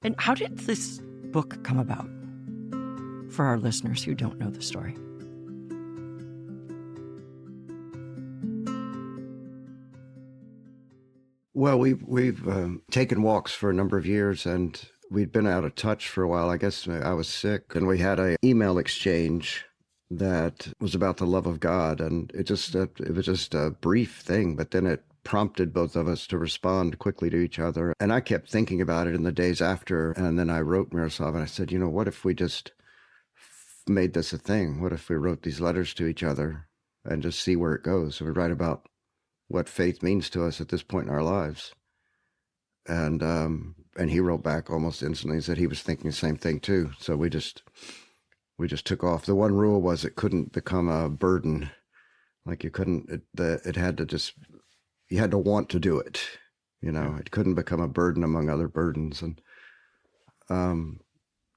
And how did this book come about for our listeners who don't know the story? Well, we've taken walks for a number of years, and we'd been out of touch for a while. I guess I was sick, and we had an email exchange that was about the love of God, and it was just a brief thing, but then it prompted both of us to respond quickly to each other. And I kept thinking about it in the days after, and then I wrote Miroslav, and I said, what if we just made this a thing? What if we wrote these letters to each other and just see where it goes? So we write about what faith means to us at this point in our lives. And he wrote back almost instantly and said he was thinking the same thing too. So we just took off. The one rule was it couldn't become a burden. Like you had to want to do it. It couldn't become a burden among other burdens. And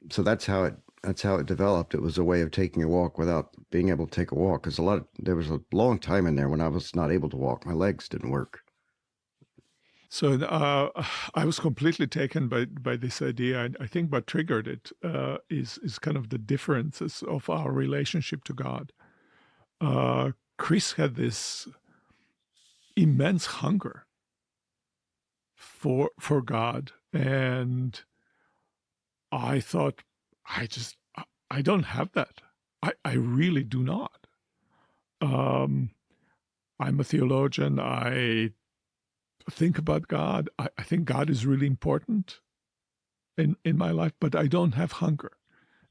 so that's how it developed. It was a way of taking a walk without being able to take a walk. Because there was a long time in there when I was not able to walk. My legs didn't work. So I was completely taken by this idea. And I think what triggered it is kind of the differences of our relationship to God. Chris had this immense hunger for God. And I thought, I don't have that. I really do not. I'm a theologian. I think about God. I think God is really important in my life, but I don't have hunger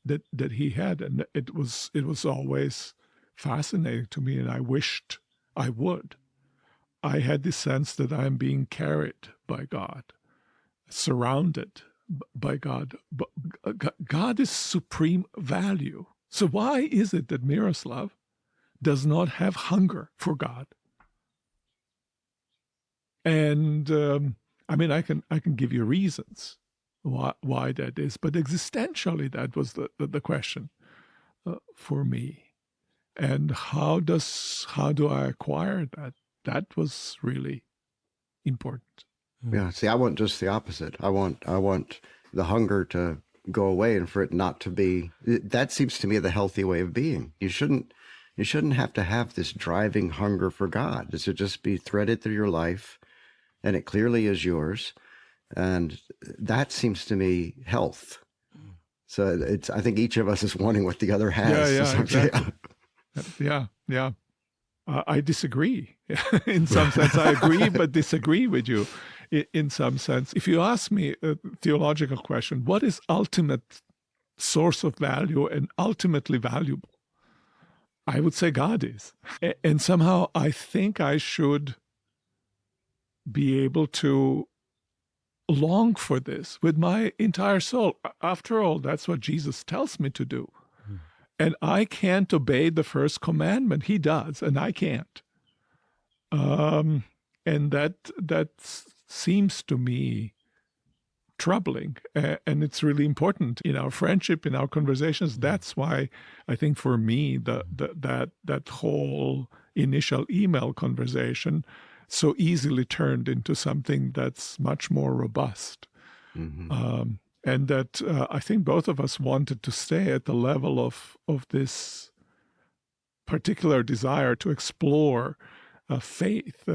that he had. And it was always fascinating to me, and I wished I would. I had this sense that I'm being carried by God, surrounded by God. But God is supreme value. So why is it that Miroslav does not have hunger for God? And I can give you reasons why that is, but existentially that was the question for me. And how do I acquire that? That was really important. Yeah. See, I want just the opposite. I want the hunger to go away and for it not to be. That seems to me the healthy way of being. You shouldn't have to have this driving hunger for God. It should just be threaded through your life, and it clearly is yours. And that seems to me health. So I think each of us is wanting what the other has. Yeah, exactly. Yeah. I disagree. In some sense, I agree, but disagree with you in some sense. If you ask me a theological question, what is ultimate source of value and ultimately valuable? I would say God is. And somehow I think I should be able to long for this with my entire soul. After all, that's what Jesus tells me to do. And I can't obey the first commandment. He does, and I can't. And that seems to me troubling, and it's really important in our friendship, in our conversations. That's why I think for me that whole initial email conversation so easily turned into something that's much more robust. Mm-hmm. And that I think both of us wanted to stay at the level of this particular desire to explore faith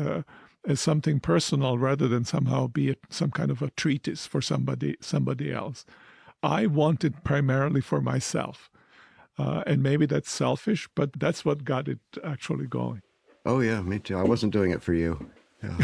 as something personal rather than somehow be some kind of a treatise for somebody else. I want it primarily for myself. And maybe that's selfish, but that's what got it actually going. Oh, yeah, me too. I wasn't doing it for you. Yeah.